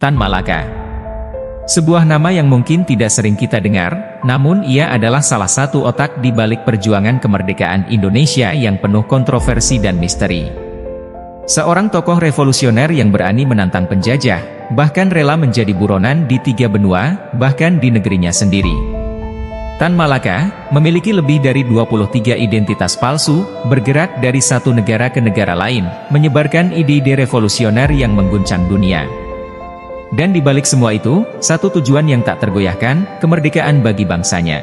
Tan Malaka. Sebuah nama yang mungkin tidak sering kita dengar, namun ia adalah salah satu otak di balik perjuangan kemerdekaan Indonesia yang penuh kontroversi dan misteri. Seorang tokoh revolusioner yang berani menantang penjajah, bahkan rela menjadi buronan di 3 benua, bahkan di negerinya sendiri. Tan Malaka memiliki lebih dari 23 identitas palsu, bergerak dari satu negara ke negara lain, menyebarkan ide-ide revolusioner yang mengguncang dunia. Dan di balik semua itu, satu tujuan yang tak tergoyahkan, kemerdekaan bagi bangsanya.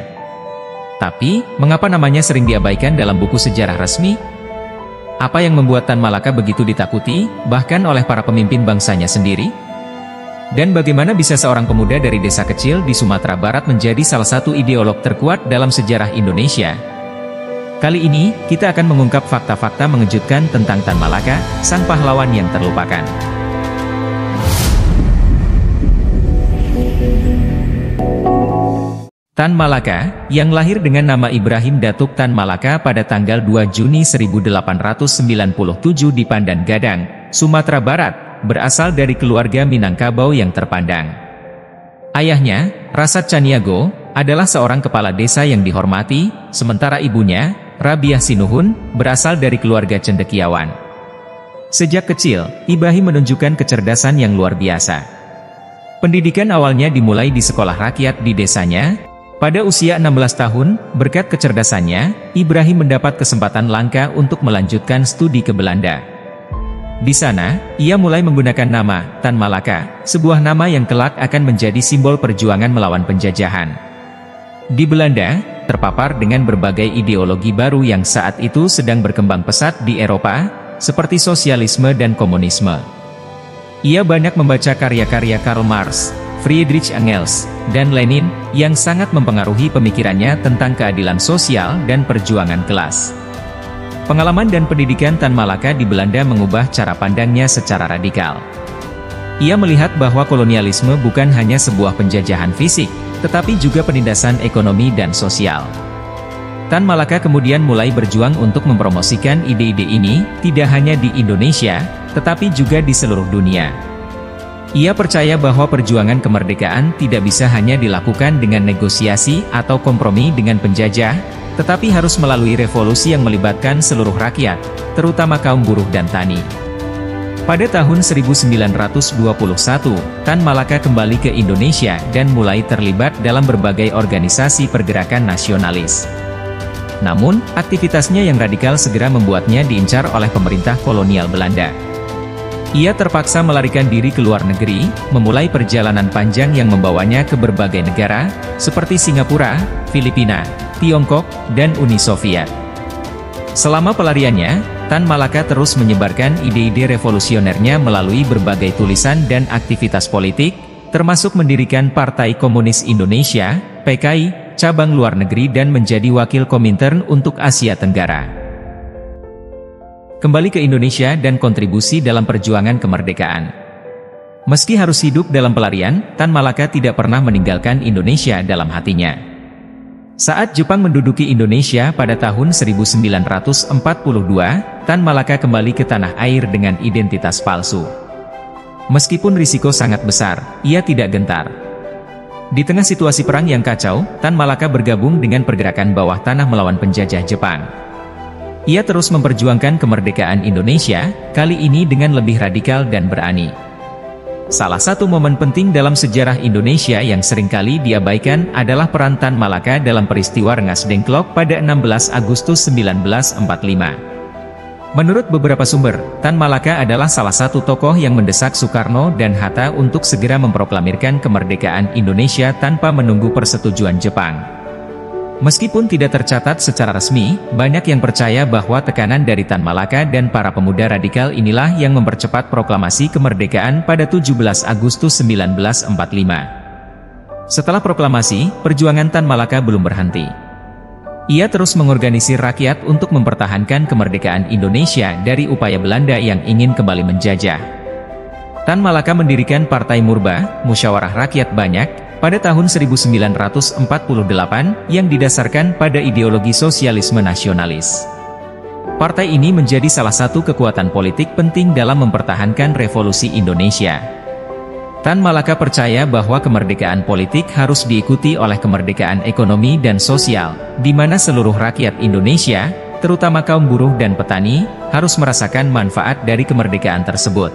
Tapi, mengapa namanya sering diabaikan dalam buku sejarah resmi? Apa yang membuat Tan Malaka begitu ditakuti, bahkan oleh para pemimpin bangsanya sendiri? Dan bagaimana bisa seorang pemuda dari desa kecil di Sumatera Barat menjadi salah satu ideolog terkuat dalam sejarah Indonesia? Kali ini, kita akan mengungkap fakta-fakta mengejutkan tentang Tan Malaka, sang pahlawan yang terlupakan. Tan Malaka, yang lahir dengan nama Ibrahim Datuk Tan Malaka pada tanggal 2 Juni 1897 di Pandan Gadang, Sumatera Barat, berasal dari keluarga Minangkabau yang terpandang. Ayahnya, Rasat Caniago, adalah seorang kepala desa yang dihormati, sementara ibunya, Rabiah Sinuhun, berasal dari keluarga cendekiawan. Sejak kecil, Ibrahim menunjukkan kecerdasan yang luar biasa. Pendidikan awalnya dimulai di sekolah rakyat di desanya. Pada usia 16 tahun, berkat kecerdasannya, Ibrahim mendapat kesempatan langka untuk melanjutkan studi ke Belanda. Di sana, ia mulai menggunakan nama Tan Malaka, sebuah nama yang kelak akan menjadi simbol perjuangan melawan penjajahan. Di Belanda, terpapar dengan berbagai ideologi baru yang saat itu sedang berkembang pesat di Eropa, seperti sosialisme dan komunisme. Ia banyak membaca karya-karya Karl Marx, Friedrich Engels, dan Lenin, yang sangat mempengaruhi pemikirannya tentang keadilan sosial dan perjuangan kelas. Pengalaman dan pendidikan Tan Malaka di Belanda mengubah cara pandangnya secara radikal. Ia melihat bahwa kolonialisme bukan hanya sebuah penjajahan fisik, tetapi juga penindasan ekonomi dan sosial. Tan Malaka kemudian mulai berjuang untuk mempromosikan ide-ide ini, tidak hanya di Indonesia, tetapi juga di seluruh dunia. Ia percaya bahwa perjuangan kemerdekaan tidak bisa hanya dilakukan dengan negosiasi atau kompromi dengan penjajah, tetapi harus melalui revolusi yang melibatkan seluruh rakyat, terutama kaum buruh dan tani. Pada tahun 1921, Tan Malaka kembali ke Indonesia dan mulai terlibat dalam berbagai organisasi pergerakan nasionalis. Namun, aktivitasnya yang radikal segera membuatnya diincar oleh pemerintah kolonial Belanda. Ia terpaksa melarikan diri ke luar negeri, memulai perjalanan panjang yang membawanya ke berbagai negara, seperti Singapura, Filipina, Tiongkok, dan Uni Soviet. Selama pelariannya, Tan Malaka terus menyebarkan ide-ide revolusionernya melalui berbagai tulisan dan aktivitas politik, termasuk mendirikan Partai Komunis Indonesia, PKI, cabang luar negeri dan menjadi wakil Komintern untuk Asia Tenggara. Kembali ke Indonesia dan kontribusi dalam perjuangan kemerdekaan. Meski harus hidup dalam pelarian, Tan Malaka tidak pernah meninggalkan Indonesia dalam hatinya. Saat Jepang menduduki Indonesia pada tahun 1942, Tan Malaka kembali ke tanah air dengan identitas palsu. Meskipun risiko sangat besar, ia tidak gentar. Di tengah situasi perang yang kacau, Tan Malaka bergabung dengan pergerakan bawah tanah melawan penjajah Jepang. Ia terus memperjuangkan kemerdekaan Indonesia, kali ini dengan lebih radikal dan berani. Salah satu momen penting dalam sejarah Indonesia yang seringkali diabaikan adalah peran Tan Malaka dalam peristiwa Rengas Dengklok pada 16 Agustus 1945. Menurut beberapa sumber, Tan Malaka adalah salah satu tokoh yang mendesak Soekarno dan Hatta untuk segera memproklamirkan kemerdekaan Indonesia tanpa menunggu persetujuan Jepang. Meskipun tidak tercatat secara resmi, banyak yang percaya bahwa tekanan dari Tan Malaka dan para pemuda radikal inilah yang mempercepat proklamasi kemerdekaan pada 17 Agustus 1945. Setelah proklamasi, perjuangan Tan Malaka belum berhenti. Ia terus mengorganisir rakyat untuk mempertahankan kemerdekaan Indonesia dari upaya Belanda yang ingin kembali menjajah. Tan Malaka mendirikan Partai Murba, Musyawarah Rakyat Banyak, pada tahun 1948 yang didasarkan pada ideologi sosialisme nasionalis. Partai ini menjadi salah satu kekuatan politik penting dalam mempertahankan revolusi Indonesia. Tan Malaka percaya bahwa kemerdekaan politik harus diikuti oleh kemerdekaan ekonomi dan sosial, di mana seluruh rakyat Indonesia, terutama kaum buruh dan petani, harus merasakan manfaat dari kemerdekaan tersebut.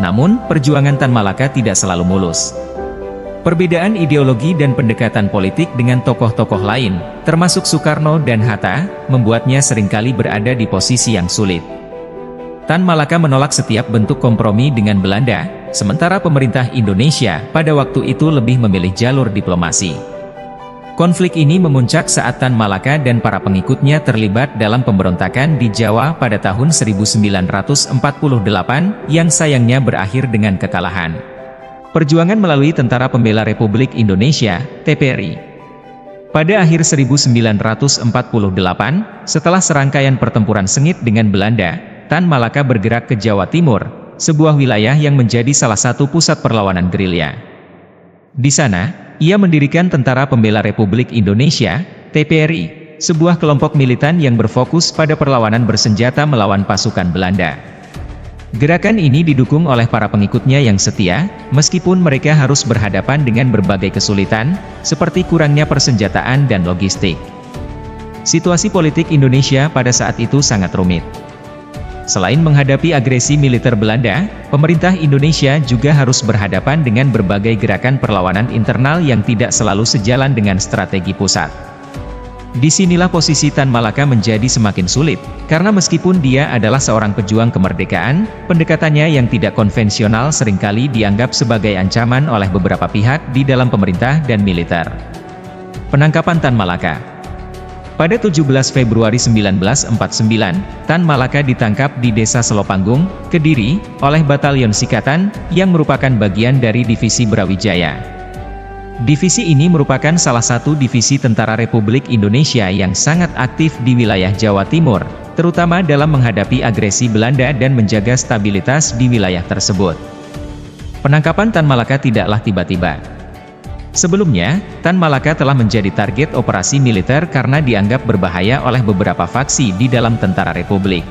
Namun, perjuangan Tan Malaka tidak selalu mulus. Perbedaan ideologi dan pendekatan politik dengan tokoh-tokoh lain, termasuk Soekarno dan Hatta, membuatnya seringkali berada di posisi yang sulit. Tan Malaka menolak setiap bentuk kompromi dengan Belanda, sementara pemerintah Indonesia pada waktu itu lebih memilih jalur diplomasi. Konflik ini memuncak saat Tan Malaka dan para pengikutnya terlibat dalam pemberontakan di Jawa pada tahun 1948 yang sayangnya berakhir dengan kekalahan. Perjuangan melalui Tentara Pembela Republik Indonesia, TPRI. Pada akhir 1948, setelah serangkaian pertempuran sengit dengan Belanda, Tan Malaka bergerak ke Jawa Timur, sebuah wilayah yang menjadi salah satu pusat perlawanan gerilya. Di sana, ia mendirikan Tentara Pembela Republik Indonesia, TPRI, sebuah kelompok militan yang berfokus pada perlawanan bersenjata melawan pasukan Belanda. Gerakan ini didukung oleh para pengikutnya yang setia, meskipun mereka harus berhadapan dengan berbagai kesulitan, seperti kurangnya persenjataan dan logistik. Situasi politik Indonesia pada saat itu sangat rumit. Selain menghadapi agresi militer Belanda, pemerintah Indonesia juga harus berhadapan dengan berbagai gerakan perlawanan internal yang tidak selalu sejalan dengan strategi pusat. Disinilah posisi Tan Malaka menjadi semakin sulit, karena meskipun dia adalah seorang pejuang kemerdekaan, pendekatannya yang tidak konvensional seringkali dianggap sebagai ancaman oleh beberapa pihak di dalam pemerintah dan militer. Penangkapan Tan Malaka. Pada 17 Februari 1949, Tan Malaka ditangkap di Desa Selopanggung, Kediri, oleh Batalion Sikatan, yang merupakan bagian dari Divisi Brawijaya. Divisi ini merupakan salah satu divisi Tentara Republik Indonesia yang sangat aktif di wilayah Jawa Timur, terutama dalam menghadapi agresi Belanda dan menjaga stabilitas di wilayah tersebut. Penangkapan Tan Malaka tidaklah tiba-tiba. Sebelumnya, Tan Malaka telah menjadi target operasi militer karena dianggap berbahaya oleh beberapa faksi di dalam Tentara Republik.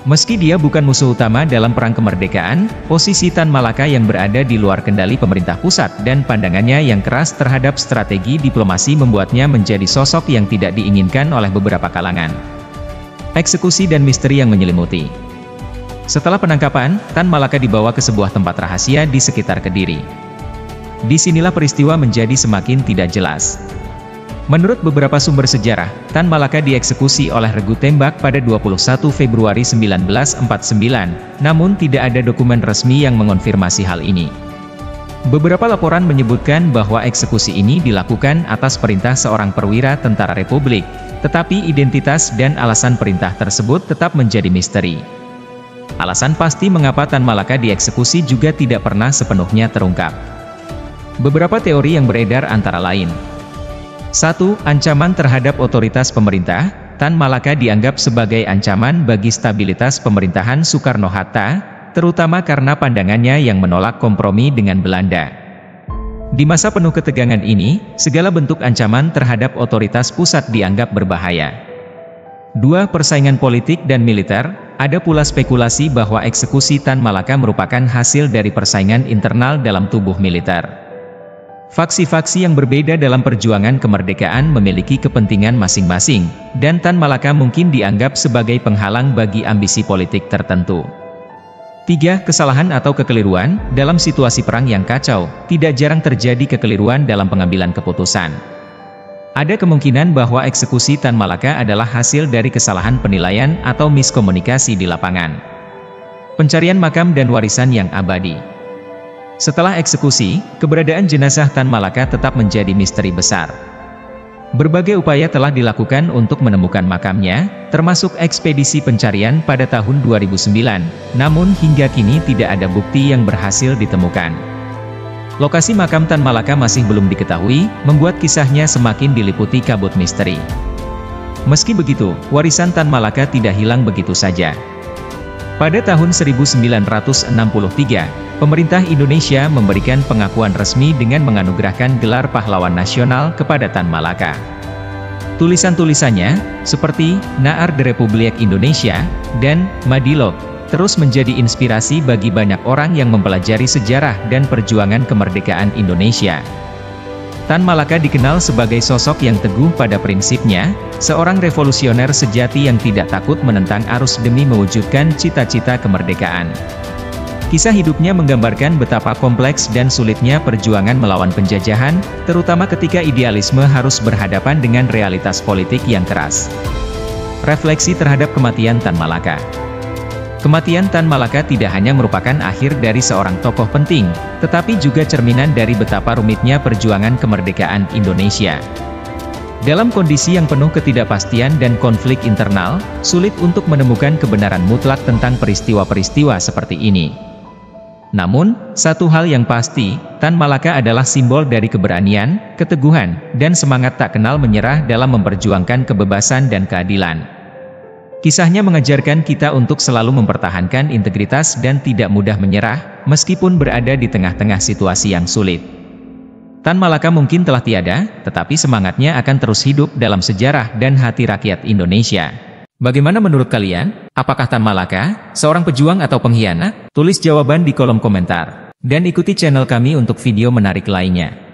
Meski dia bukan musuh utama dalam perang kemerdekaan, posisi Tan Malaka yang berada di luar kendali pemerintah pusat dan pandangannya yang keras terhadap strategi diplomasi membuatnya menjadi sosok yang tidak diinginkan oleh beberapa kalangan. Eksekusi dan misteri yang menyelimuti. Setelah penangkapan, Tan Malaka dibawa ke sebuah tempat rahasia di sekitar Kediri. Disinilah peristiwa menjadi semakin tidak jelas. Menurut beberapa sumber sejarah, Tan Malaka dieksekusi oleh regu tembak pada 21 Februari 1949, namun tidak ada dokumen resmi yang mengonfirmasi hal ini. Beberapa laporan menyebutkan bahwa eksekusi ini dilakukan atas perintah seorang perwira Tentara Republik, tetapi identitas dan alasan perintah tersebut tetap menjadi misteri. Alasan pasti mengapa Tan Malaka dieksekusi juga tidak pernah sepenuhnya terungkap. Beberapa teori yang beredar antara lain. 1. Ancaman terhadap otoritas pemerintah. Tan Malaka dianggap sebagai ancaman bagi stabilitas pemerintahan Soekarno-Hatta, terutama karena pandangannya yang menolak kompromi dengan Belanda. Di masa penuh ketegangan ini, segala bentuk ancaman terhadap otoritas pusat dianggap berbahaya. 2. Persaingan politik dan militer. Ada pula spekulasi bahwa eksekusi Tan Malaka merupakan hasil dari persaingan internal dalam tubuh militer. Faksi-faksi yang berbeda dalam perjuangan kemerdekaan memiliki kepentingan masing-masing, dan Tan Malaka mungkin dianggap sebagai penghalang bagi ambisi politik tertentu. 3. Kesalahan atau kekeliruan. Dalam situasi perang yang kacau, tidak jarang terjadi kekeliruan dalam pengambilan keputusan. Ada kemungkinan bahwa eksekusi Tan Malaka adalah hasil dari kesalahan penilaian atau miskomunikasi di lapangan. Pencarian makam dan warisan yang abadi. Setelah eksekusi, keberadaan jenazah Tan Malaka tetap menjadi misteri besar. Berbagai upaya telah dilakukan untuk menemukan makamnya, termasuk ekspedisi pencarian pada tahun 2009, namun hingga kini tidak ada bukti yang berhasil ditemukan. Lokasi makam Tan Malaka masih belum diketahui, membuat kisahnya semakin diliputi kabut misteri. Meski begitu, warisan Tan Malaka tidak hilang begitu saja. Pada tahun 1963, pemerintah Indonesia memberikan pengakuan resmi dengan menganugerahkan gelar pahlawan nasional kepada Tan Malaka. Tulisan-tulisannya, seperti Naar de Republik Indonesia, dan Madilog, terus menjadi inspirasi bagi banyak orang yang mempelajari sejarah dan perjuangan kemerdekaan Indonesia. Tan Malaka dikenal sebagai sosok yang teguh pada prinsipnya, seorang revolusioner sejati yang tidak takut menentang arus demi mewujudkan cita-cita kemerdekaan. Kisah hidupnya menggambarkan betapa kompleks dan sulitnya perjuangan melawan penjajahan, terutama ketika idealisme harus berhadapan dengan realitas politik yang keras. Refleksi terhadap kematian Tan Malaka. Kematian Tan Malaka tidak hanya merupakan akhir dari seorang tokoh penting, tetapi juga cerminan dari betapa rumitnya perjuangan kemerdekaan Indonesia. Dalam kondisi yang penuh ketidakpastian dan konflik internal, sulit untuk menemukan kebenaran mutlak tentang peristiwa-peristiwa seperti ini. Namun, satu hal yang pasti, Tan Malaka adalah simbol dari keberanian, keteguhan, dan semangat tak kenal menyerah dalam memperjuangkan kebebasan dan keadilan. Kisahnya mengajarkan kita untuk selalu mempertahankan integritas dan tidak mudah menyerah, meskipun berada di tengah-tengah situasi yang sulit. Tan Malaka mungkin telah tiada, tetapi semangatnya akan terus hidup dalam sejarah dan hati rakyat Indonesia. Bagaimana menurut kalian? Apakah Tan Malaka seorang pejuang atau pengkhianat? Tulis jawaban di kolom komentar. Dan ikuti channel kami untuk video menarik lainnya.